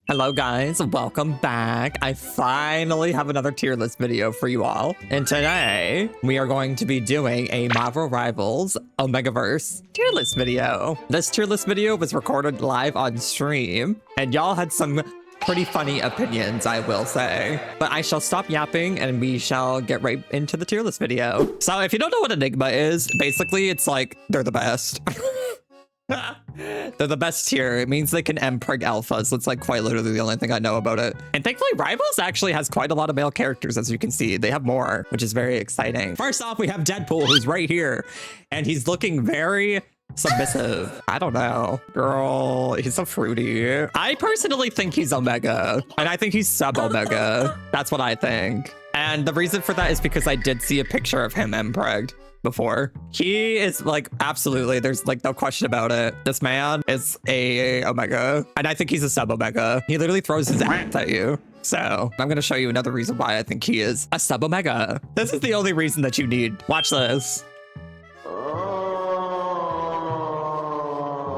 Hello guys, welcome back. I finally have another tier list video for you all. And today, we are going to be doing a Marvel Rivals Omegaverse tier list video. This tier list video was recorded live on stream, and y'all had some pretty funny opinions, I will say. But I shall stop yapping and we shall get right into the tier list video. So if you don't know what Enigma is, basically it's like, they're the best. They're the best tier. It means they can mpreg alphas. That's like quite literally the only thing I know about it. And thankfully, Rivals actually has quite a lot of male characters, as you can see. They have more, which is very exciting. First off, we have Deadpool, who's right here. And he's looking very submissive. I don't know. Girl, he's so fruity. I personally think he's Omega. And I think he's sub-Omega. That's what I think. And the reason for that is because I did see a picture of him mpregged before. He is like, absolutely, there's like no question about it. This man is a Omega, and I think he's a sub Omega. He literally throws his ass at you. So I'm gonna show you another reason why I think he is a sub Omega. This is the only reason that you need. Watch this.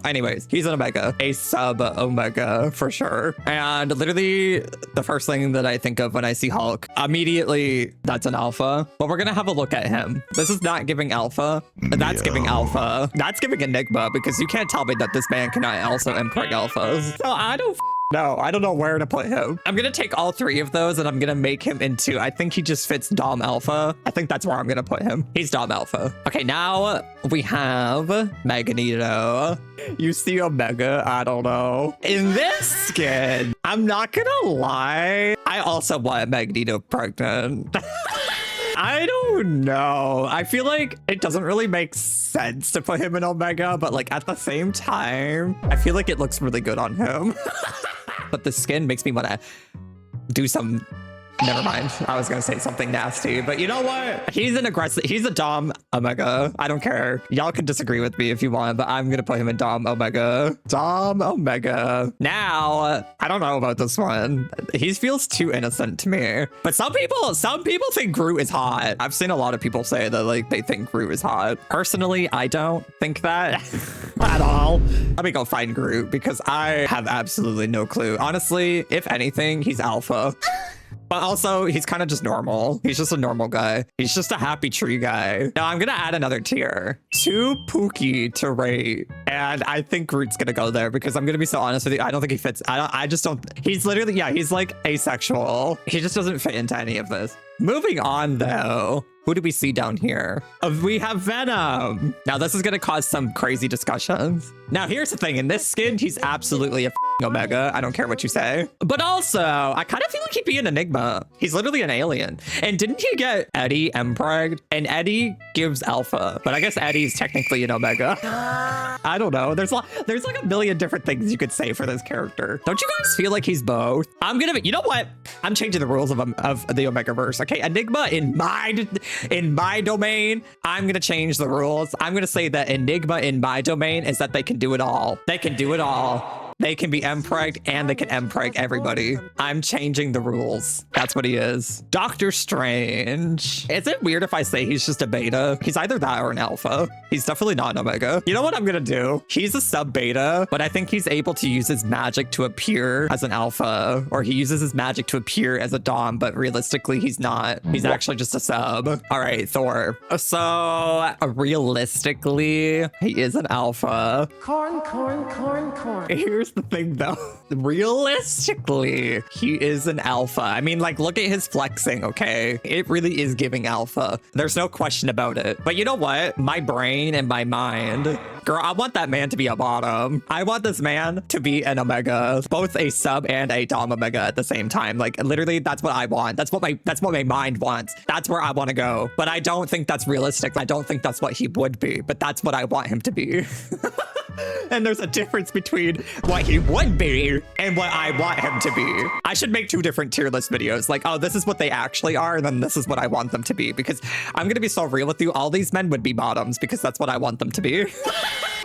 Anyways, he's an Omega, a sub Omega for sure. And literally the first thing that I think of when I see Hulk, immediately that's an alpha. But we're gonna have a look at him. This is not giving alpha. That's giving alpha. That's giving Enigma, because you can't tell me that this man cannot also mpreg alphas. So I don't know where to put him. I'm gonna take all three of those and I'm gonna make him into, I think he just fits Dom Alpha. I think that's where I'm gonna put him. He's Dom Alpha. Okay, now we have Magneto. You see Omega, I don't know. In this skin, I'm not gonna lie, I also want Magneto pregnant. I don't know. I feel like it doesn't really make sense to put him in Omega, but like at the same time, I feel like it looks really good on him. But the skin makes me want to do some... Never mind. I was going to say something nasty, but you know what? He's an aggressive... He's a Dom Omega. I don't care. Y'all can disagree with me if you want, but I'm going to put him in Dom Omega. Dom Omega. Now, I don't know about this one. He feels too innocent to me. But some people think Groot is hot. I've seen a lot of people say that like they think Groot is hot. Personally, I don't think that at all. Let me go find Groot because I have absolutely no clue. Honestly, if anything, he's alpha. But also, he's kind of just normal. He's just a normal guy. He's just a happy tree guy. Now, I'm going to add another tier. Too Pookie to rate. And I think Groot's going to go there because I'm going to be so honest with you. I don't think he fits. I just don't. He's literally, yeah, he's like asexual. He just doesn't fit into any of this. Moving on, though. Who do we see down here? We have Venom. Now, this is going to cause some crazy discussions. Now, here's the thing. In this skin, he's absolutely a Omega. I don't care what you say. But also, I kind of feel like he'd be an Enigma. He's literally an alien. And didn't he get Eddie mpregged? And Eddie gives alpha. But I guess Eddie's technically an Omega. I don't know. There's like a million different things you could say for this character. Don't you guys feel like he's both? I'm going to be, you know what? I'm changing the rules of the Omegaverse. Okay, Enigma in my domain, I'm going to change the rules. I'm going to say that Enigma in my domain is that they can do it all. They can do it all. They can be mpregged and they can mpreg everybody. I'm changing the rules. That's what he is. Doctor Strange. Is it weird if I say he's just a beta? He's either that or an alpha. He's definitely not an Omega. You know what I'm gonna do? He's a sub beta, but I think he's able to use his magic to appear as an alpha, or he uses his magic to appear as a Dom, but realistically he's not. He's actually just a sub. All right, Thor. So realistically, he is an alpha. Corn. Here's the thing though, realistically he is an alpha. I mean, like, look at his flexing. Okay, it really is giving alpha. There's no question about it. But you know what, my brain and my mind, girl, I want that man to be a bottom. I want this man to be an Omega, both a sub and a Dom Omega at the same time. Like, literally, that's what I want. That's what my mind wants. That's where I want to go. But I don't think that's realistic. I don't think that's what he would be, but that's what I want him to be. And there's a difference between what he would be and what I want him to be. I should make two different tier list videos. Like, oh, this is what they actually are, and then this is what I want them to be. Because I'm going to be so real with you. All these men would be bottoms because that's what I want them to be.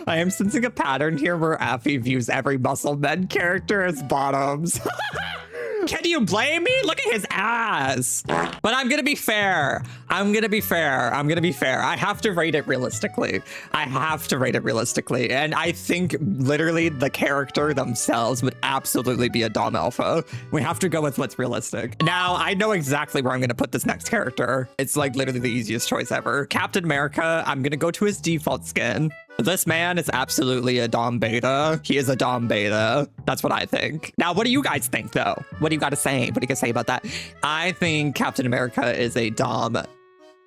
I am sensing a pattern here where Affy views every muscle men character as bottoms. Can you blame me? Look at his ass. But I'm gonna be fair. I'm gonna be fair. I have to rate it realistically. And I think literally the character themselves would absolutely be a Dom Alpha. We have to go with what's realistic. Now, I know exactly where I'm gonna put this next character. It's like literally the easiest choice ever. Captain America, I'm gonna go to his default skin. This man is absolutely a Dom Beta. He is a Dom Beta. That's what I think. Now, what do you guys think, though? What do you got to say? What do you got to say about that? I think Captain America is a Dom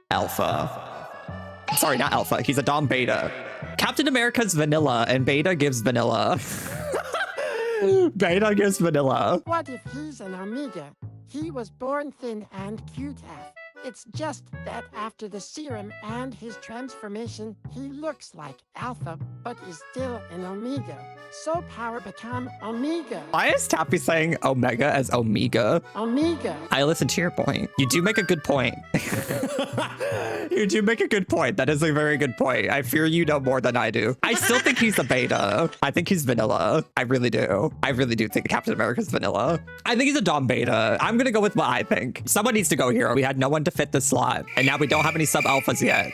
Alpha. Sorry, not Alpha. He's a Dom Beta. Captain America's vanilla, and Beta gives vanilla. Beta gives vanilla. What if he's an Omega? He was born thin and cute. It's just that after the serum and his transformation, he looks like Alpha, but is still an Omega. So power become Omega. Why is Taffy saying Omega as Omega? Omega. I listen to your point. You do make a good point. You do make a good point. That is a very good point. I fear you know more than I do. I still think he's a beta. I think he's vanilla. I really do. I really do think Captain America's vanilla. I think he's a Dom Beta. I'm going to go with what I think. Someone needs to go here. We had no one to fit this slot. And now we don't have any sub alphas yet.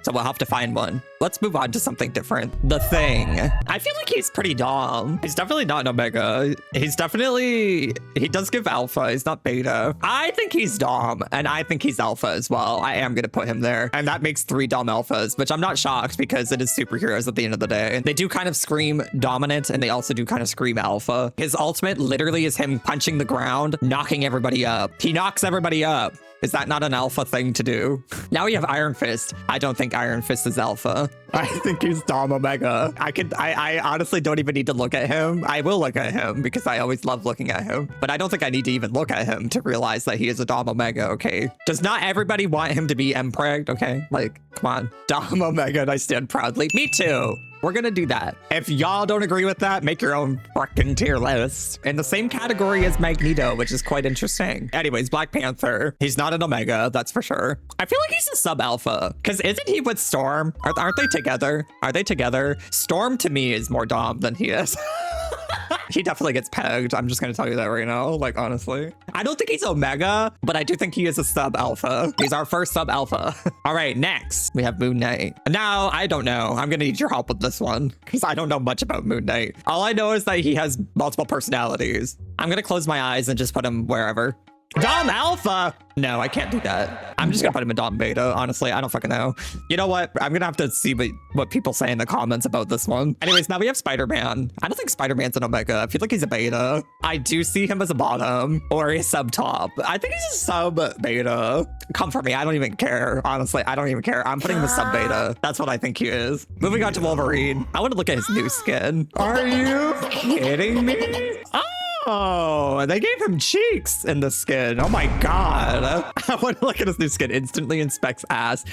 So we'll have to find one. Let's move on to something different. The Thing. I feel like he's pretty Dom. He's definitely not an Omega. He does give Alpha. He's not Beta. I think he's Dom, and I think he's Alpha as well. I am gonna put him there. And that makes 3 Dom Alphas, which I'm not shocked because it is superheroes at the end of the day. They do kind of scream dominant, and they also do kind of scream Alpha. His ultimate literally is him punching the ground, knocking everybody up. He knocks everybody up. Is that not an Alpha thing to do? Now we have Iron Fist. I don't think Iron Fist is Alpha. I think he's Dom Omega. I honestly don't even need to look at him. I will look at him because I always love looking at him. But I don't think I need to even look at him to realize that he is a Dom Omega, okay? Does not everybody want him to be mpreg, okay? Like, come on. Dom Omega, and I stand proudly. Me too. We're gonna do that. If y'all don't agree with that, make your own fucking tier list. In the same category as Magneto, which is quite interesting. Anyways, Black Panther. He's not an Omega, that's for sure. I feel like he's a sub-alpha. Because isn't he with Storm? Aren't they together? Are they together? Storm to me is more Dom than he is. He definitely gets pegged. I'm just going to tell you that right now. Like, honestly. I don't think he's Omega, but I do think he is a sub-alpha. He's our first sub-alpha. All right, next, we have Moon Knight. Now, I don't know. I'm going to need your help with this one because I don't know much about Moon Knight. All I know is that he has multiple personalities. I'm going to close my eyes and just put him wherever. Dom Alpha? No, I can't do that. I'm just gonna put him in Dom Beta, honestly. I don't fucking know. You know what? I'm gonna have to see what people say in the comments about this one. Anyways, now we have Spider-Man. I don't think Spider-Man's an Omega. I feel like he's a Beta. I do see him as a bottom or a sub-top. I think he's a sub-Beta. Come for me. I don't even care. Honestly, I don't even care. I'm putting him as sub-Beta. That's what I think he is. Moving on to Wolverine. I want to look at his new skin. Are you kidding me? Oh, they gave him cheeks in the skin. Oh my god. I want to look at his new skin. Instantly inspects ass.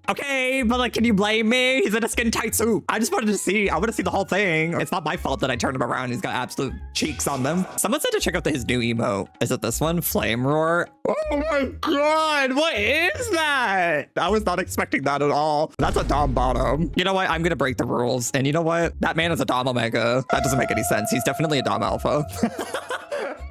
Okay, but like, can you blame me? He's in a skin tight suit. I just wanted to see. I want to see the whole thing. It's not my fault that I turned him around. He's got absolute cheeks on them. Someone said to check out his new emote. Is it this one? Flame Roar. Oh my god. What is that? I was not expecting that at all. That's a Dom bottom. You know what? I'm going to break the rules. And you know what? That man is a Dom Omega. That doesn't make any sense. He's definitely a Dom Alpha.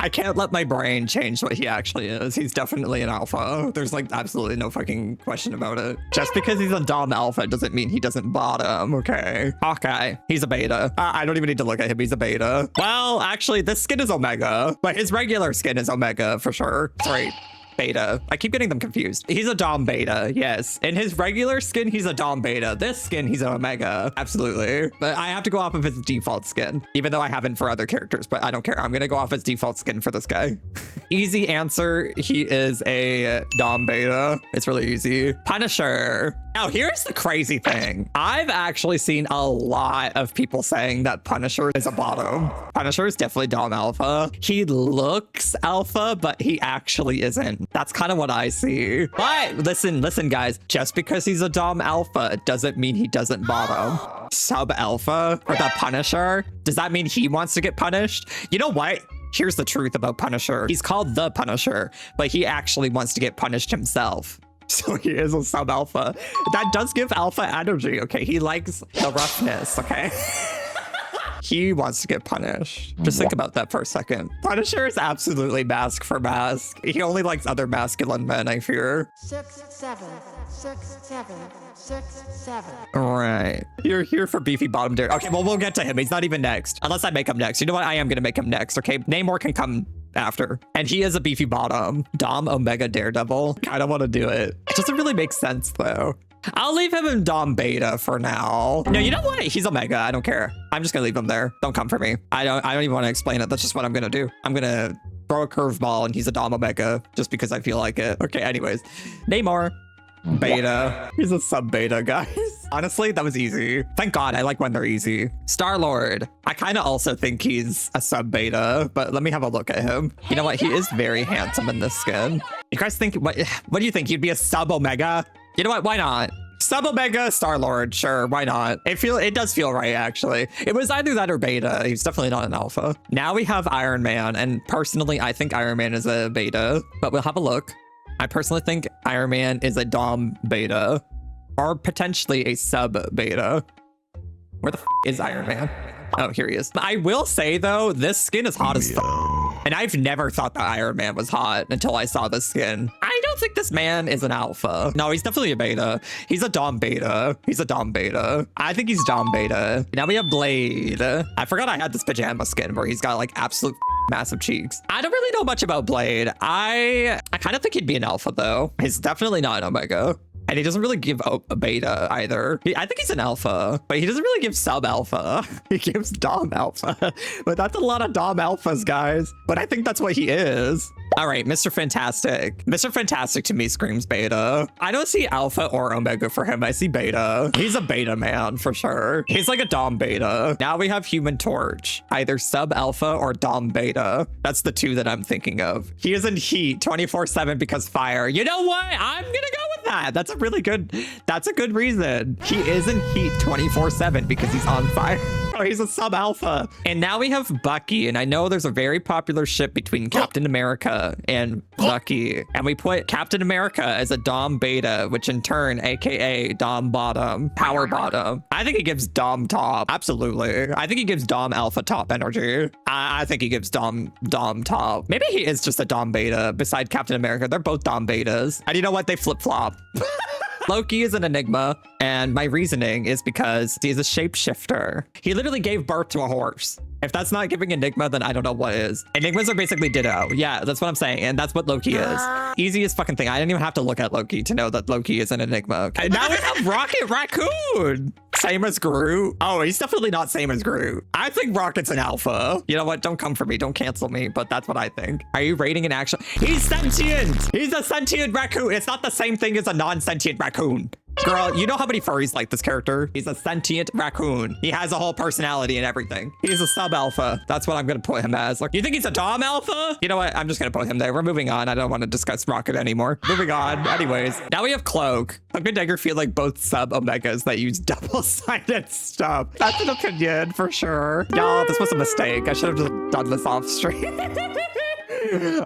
I can't let my brain change what he actually is. He's definitely an alpha. There's like absolutely no fucking question about it. Just because he's a Dom alpha doesn't mean he doesn't bottom, okay? Hawkeye, he's a beta. I don't even need to look at him. He's a beta. Well, actually, this skin is Omega, but his regular skin is Omega for sure. Sorry. Beta. I keep getting them confused. He's a Dom Beta, yes. In his regular skin, he's a Dom Beta. This skin, he's an Omega. Absolutely. But I have to go off of his default skin, even though I haven't for other characters, but I don't care. I'm gonna go off his default skin for this guy. Easy answer. He is a Dom Beta. It's really easy. Punisher. Now, here's the crazy thing. I've actually seen a lot of people saying that Punisher is a bottom. Punisher is definitely Dom Alpha. He looks Alpha, but he actually isn't. That's kind of what I see. But listen, guys. Just because he's a Dom Alpha doesn't mean he doesn't bottom. Sub Alpha for the Punisher? Does that mean he wants to get punished? You know what? Here's the truth about Punisher. He's called the Punisher, but he actually wants to get punished himself. So he is a sub alpha. That does give alpha energy, okay? He likes the roughness, okay? He wants to get punished. Just think about that for a second. Punisher is absolutely mask for mask. He only likes other masculine men, I fear. 6, 7, 6, 7, 6, 7. Right. You're here for beefy bottom dare. Okay, well, we'll get to him. He's not even next. Unless I make him next. You know what? I am going to make him next, okay? Neymar can come after. And he is a beefy bottom. Dom Omega Daredevil. Kind of want to do it. It doesn't really make sense, though. I'll leave him in Dom Beta for now. No, you know what? He's Omega. I don't care. I'm just gonna leave him there. Don't come for me. I don't even want to explain it. That's just what I'm gonna do. I'm gonna throw a curveball and he's a Dom Omega just because I feel like it. Okay, anyways. Neymar. Beta. He's a sub beta, guys. Honestly, that was easy. Thank God, I like when they're easy. Star-Lord. I kind of also think he's a sub beta, but let me have a look at him. You know what? He is very handsome in this skin. You guys think, what do you think? He'd be a sub Omega? You know what? Why not? Sub Omega Star-Lord, sure, why not? It does feel right, actually. It was either that or beta. He's definitely not an alpha. Now we have Iron Man, and personally, I think Iron Man is a beta, but we'll have a look. I personally think Iron Man is a Dom beta, or potentially a sub beta. Where the f is Iron Man? Oh, here he is. I will say, though, this skin is hot as fuck. And I've never thought that Iron Man was hot until I saw this skin. I don't think this man is an alpha. No, he's definitely a beta. He's a Dom beta. He's a Dom beta. I think he's Dom beta. Now we have Blade. I forgot I had this pajama skin where he's got like absolute massive cheeks. I don't really know much about Blade. I kind of think he'd be an alpha, though. He's definitely not an Omega. And he doesn't really give a beta either. I think he's an alpha, but he doesn't really give sub alpha. He gives Dom alpha, but that's a lot of Dom alphas, guys. But I think that's what he is. All right, Mr. Fantastic. Mr. Fantastic to me screams beta. I don't see alpha or Omega for him. I see beta. He's a beta man for sure. He's like a Dom beta. Now we have Human Torch, either sub alpha or Dom beta. That's the two that I'm thinking of. He is in heat 24/7 because fire. You know what? I'm gonna go with that. That's a good reason. He is in heat 24/7 because he's on fire. Oh, he's a sub alpha. And now we have Bucky. And I know there's a very popular ship between Captain America and Bucky. And we put Captain America as a Dom beta, which in turn, AKA Dom bottom, power bottom. I think he gives Dom top. Absolutely. I think he gives Dom alpha top energy. I think he gives Dom top. Maybe he is just a Dom beta beside Captain America. They're both Dom betas. And you know what? They flip flop. Loki is an enigma, and my reasoning is because he's a shapeshifter. He literally gave birth to a horse. If that's not giving enigma, then I don't know what is. Enigmas are basically Ditto. Yeah, that's what I'm saying, and that's what Loki is. Easiest fucking thing. I didn't even have to look at Loki to know that Loki is an enigma. And now we have Rocket Raccoon. Same as Groot. Oh, he's definitely not same as Groot. I think Rocket's an alpha. You know what? Don't come for me. Don't cancel me, but that's what I think. Are you rating an action? He's sentient. He's a sentient raccoon. It's not the same thing as a non-sentient raccoon. Girl, you know how many furries like this character? He's a sentient raccoon. He has a whole personality and everything. He's a sub-alpha. That's what I'm going to put him as. Like, you think he's a Dom alpha? You know what? I'm just going to put him there. We're moving on. I don't want to discuss Rocket anymore. Moving on. Anyways, now we have Cloak. Cloak and Dagger feel like both sub-omegas that use double-sided stuff. That's an opinion for sure. Y'all, this was a mistake. I should have just done this off stream.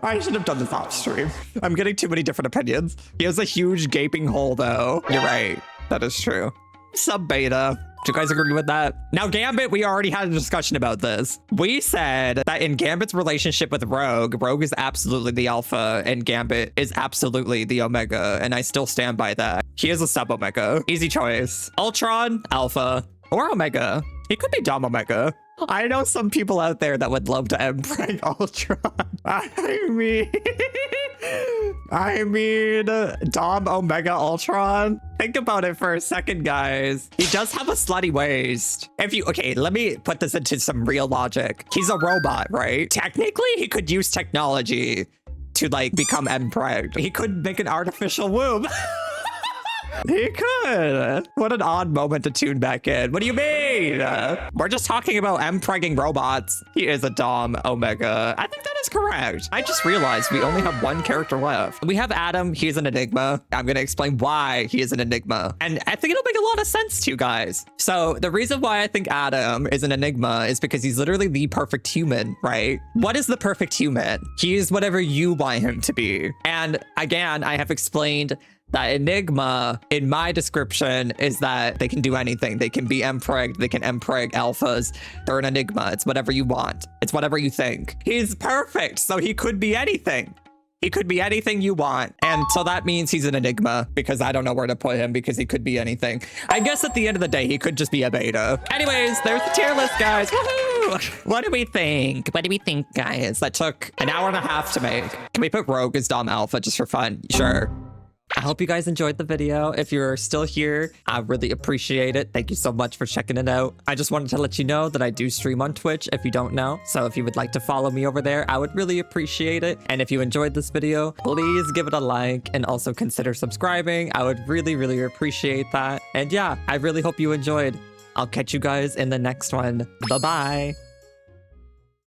I should have done this off stream. I'm getting too many different opinions. He has a huge gaping hole, though. You're right. That is true. Sub beta. Do you guys agree with that? Now, Gambit, we already had a discussion about this. We said that in Gambit's relationship with Rogue, Rogue is absolutely the alpha and Gambit is absolutely the omega. And I still stand by that. He is a sub omega. Easy choice. Ultron, alpha, or omega. He could be Dom omega. I know some people out there that would love to mpreg Ultron. I mean, Dom Omega Ultron. Think about it for a second, guys. He does have a slutty waist. Okay, let me put this into some real logic. He's a robot, right? Technically, he could use technology to like become mpreg. He could make an artificial womb. He could. What an odd moment to tune back in. What do you mean? We're just talking about mpregging robots. He is a Dom Omega. I think that is correct. I just realized we only have one character left. We have Adam. He's an enigma. I'm going to explain why he is an enigma. And I think it'll make a lot of sense to you guys. So the reason why I think Adam is an enigma is because he's literally the perfect human, right? What is the perfect human? He is whatever you want him to be. And again, I have explained that Enigma, in my description, is that they can do anything. They can be mpreg, they can mpreg alphas. They're an Enigma. It's whatever you want. It's whatever you think. He's perfect, so he could be anything. He could be anything you want. And so that means he's an Enigma, because I don't know where to put him because he could be anything. I guess at the end of the day, he could just be a beta. Anyways, there's the tier list, guys. Woohoo! What do we think? What do we think, guys? That took an hour and a half to make. Can we put Rogue as Dom Alpha just for fun? Sure. I hope you guys enjoyed the video. If you're still here, I really appreciate it. Thank you so much for checking it out. I just wanted to let you know that I do stream on Twitch if you don't know. So if you would like to follow me over there, I would really appreciate it. And if you enjoyed this video, please give it a like and also consider subscribing. I would really, really appreciate that. And yeah, I really hope you enjoyed. I'll catch you guys in the next one. Bye-bye.